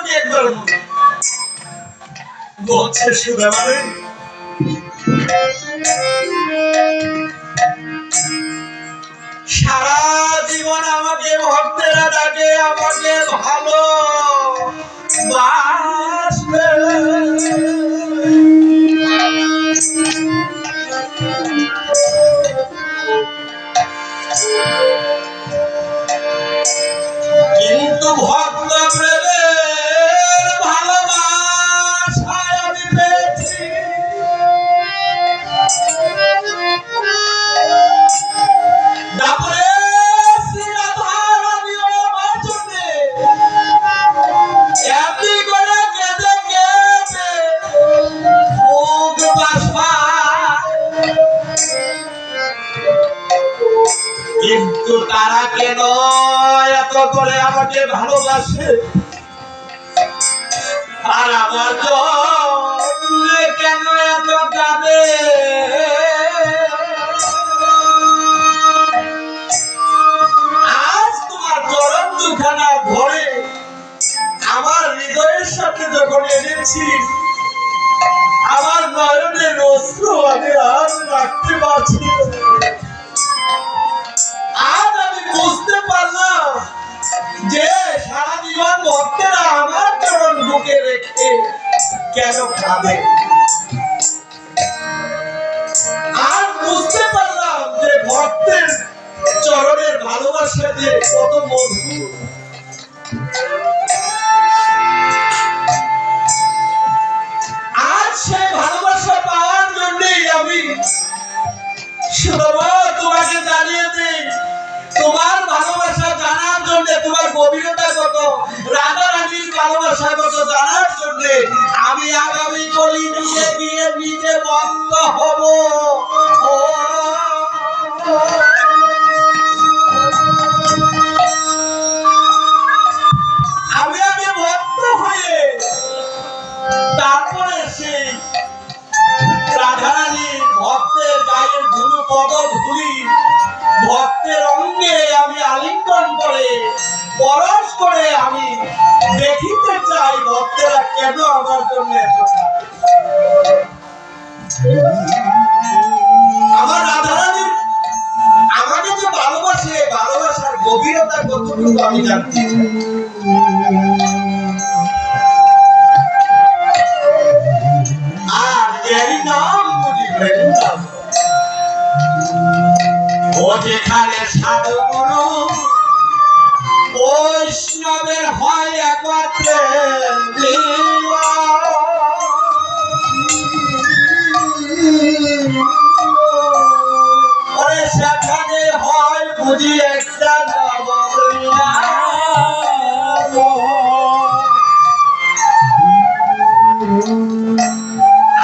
যদি একবার বলছে সুদামারে সারা জীবন আমাকে ভক্তেরা ডাকে আমাকে ভালো বাসবে কিন্তু ভক্ত প্রেমের ভালোবাসায় আমি পেয়েছি তারপরে এমনি করে কেঁদে কেঁদে মুখ কিন্তু তারা কেন এত করে আমাকে ভালোবাসে আর আমার জন্য কেন এত কাঁদে আজ তোমার চরণ দুখানা ধরে আমার হৃদয়ের সাথে যখন এনেছি আমার নয়নের অশ্রু আমি আর রাখতে পারছি আজ আমি বুঝতে পারলাম যে সারা জীবন ভক্তেরা আমার চরণ বুকে রেখে কেন কাঁদে আর বুঝতে পারলাম যে ভক্তের চরণের ভালোবাসা যে কত মধুর আজ সেই ভালোবাসা পাওয়ার জন্যই আমি তোমাকে জানিয়ে দিই তোমার ভালোবাসা জানার জন্য তোমার গভীরতা কত রাধা রানীর ভালোবাসা কত জানার জন্য আমি আগামী কলি নিয়ে গিয়ে নিজে বন্ধ হব আমি আগে ভক্ত হয়ে তারপরে সেই রাধারানী ভক্তের গায়ের ধুলো পদ ধুলি ভক্তের অঙ্গে আমি আলিঙ্গন করে পরশ করে আমি দেখিতে চাই ভক্তেরা কেন আমার জন্য আমার রাধারানী আমাকে যে ভালোবাসে ভালোবাসার গভীরতা কতটুকু আমি জানতে আর এরই নাম বুঝি বৃন্দাবন ও যেখানে সাধু গুরু বৈষ্ণবের হয় একত্রে ওরে সেখানে হয় বুঝি একটা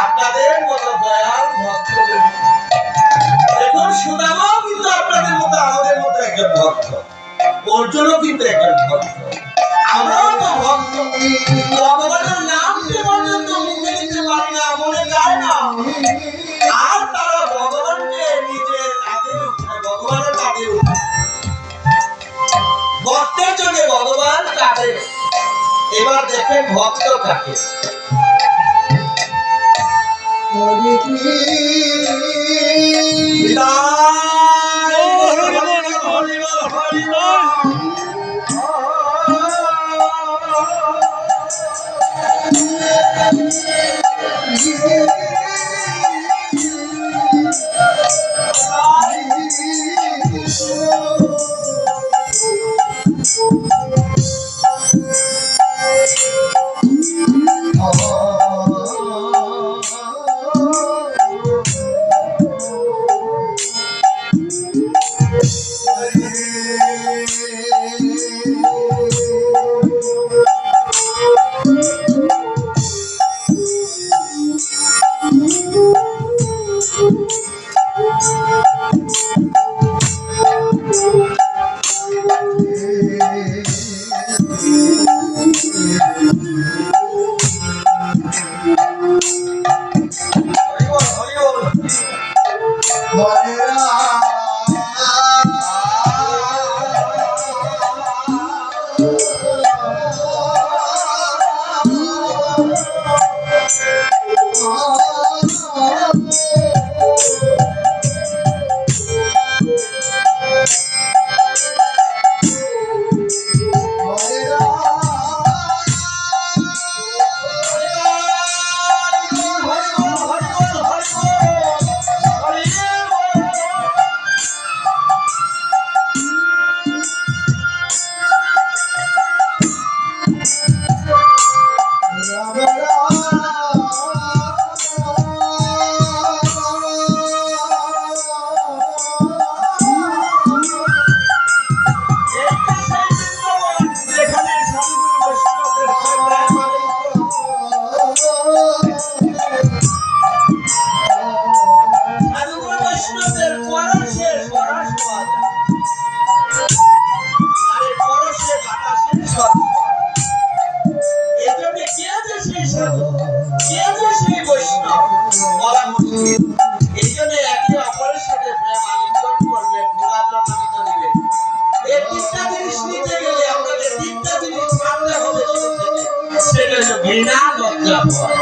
আপনাদের মতো দয়াল ভক্ত দেখুন সুদামাও কিন্তু আপনাদের মতো আমাদের মতো একজন ভক্ত অর্জুনও কিন্তু একজন ভক্ত আমরাও তো ভক্ত ভগবানের নাম পর্যন্ত মুখে নিতে পারি না মনে যায় না আর তারা ভগবানকে নিজে কাঁধে উঠায় ভগবানের কাঁধে উঠায় ভক্তের জন্য ভগবান কাঁধে এবার দেখেন ভক্ত কাকে হলো ঘৃণা, লজ্জা, ভয়।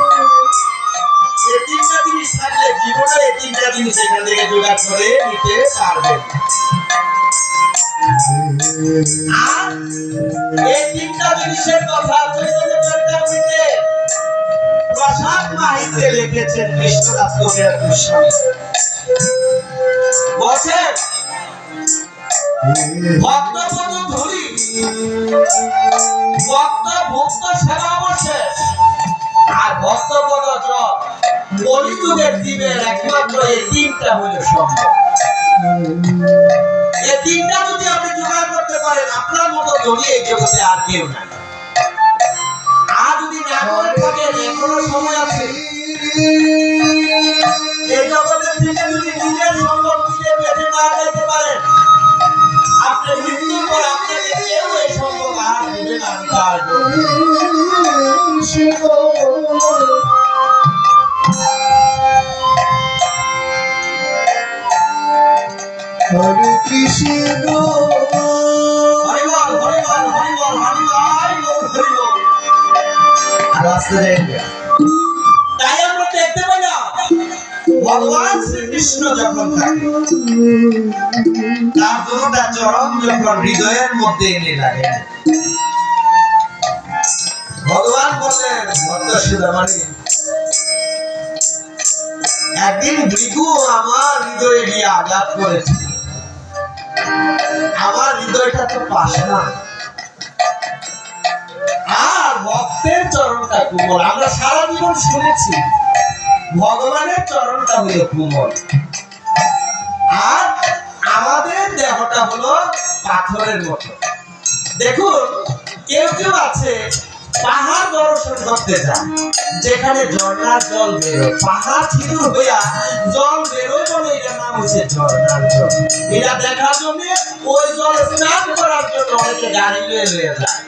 এই তিনটা জিনিস থাকলে জীবনে এই তিনটা জিনিস এখান থেকে জোগাড় করে নিতে পারবেন। আর এই তিনটা জিনিসের কথা চৈতন্য চরিতামৃতে প্রসাদ মাহিতে লিখেছেন কৃষ্ণদাস কবিরাজ গোস্বামী। বলছেন ভক্ত পদ ধরি ভক্ত ভক্ত সেবা অবশেষ আর ভক্ত পদ জপ কলিযুগের জীবের একমাত্র এই তিনটা হইল সম্ভব। এই তিনটা যদি আপনি জোগাড় করতে পারেন আপনার মতো ধনী এই জগতে আর কেউ নাই। আর যদি না করে থাকেন এখনো সময় আছে। এই জগতের থেকে যদি নিজের সম্ভব নিজে বেঁচে না যেতে পারেন আপনার মৃত্যুর পর আপনাকে কেউ এই সম্ভব আর দেবে না। হরে কৃষ্ণ হরি বল হরি বল হরি বল হরি বল হরি বল। তাই আমরা দেখতে পাই না ভগবান শ্রীকৃষ্ণ যখন থাকে তার দুটা চরণ যখন হৃদয়ের মধ্যে এনে লাগে ভগবান বলেন ভক্ত সুদামানি একদিন ভৃগু আমার হৃদয়ে গিয়ে আঘাত করেছে। আমার হৃদয়টা তো পাশনা আর ভক্তের চরণটা কোমল। আমরা সারা জীবন শুনেছি ভগবানের চরণটা হলো কোমল আর আমাদের দেহটা হলো পাথরের মতো। দেখুন কেউ কেউ আছে পাহাড় দর্শন করতে যায় যেখানে ঝর্ণার জল বেরোয়, পাহাড় ছিদ্র হইয়া জল বেরোয় বলে এটার নাম হচ্ছে ঝর্ণার জল। এটা দেখার জন্য ওই জল স্নান করার জন্য অনেকে গাড়ি লয়ে লয়ে যায়।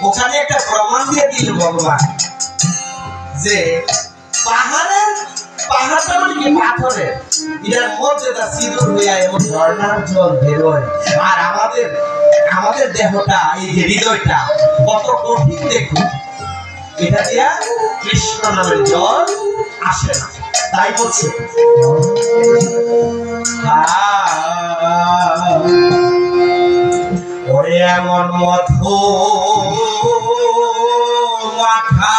ওখানে একটা প্রমাণ দিয়ে দিল ভগবান যে পাহাড়টা মানে কি পাথরের, এটার মধ্যে তা সিঁদুর হইয়া এবং ঝর্ণার জল বেরোয়। আর আমাদের দেহটা এই যে হৃদয়টা কত কঠিন দেখুন, এটা দিয়া কৃষ্ণ নামের জল আসে না। তাই বলছে ওরে এমন মধু মাখা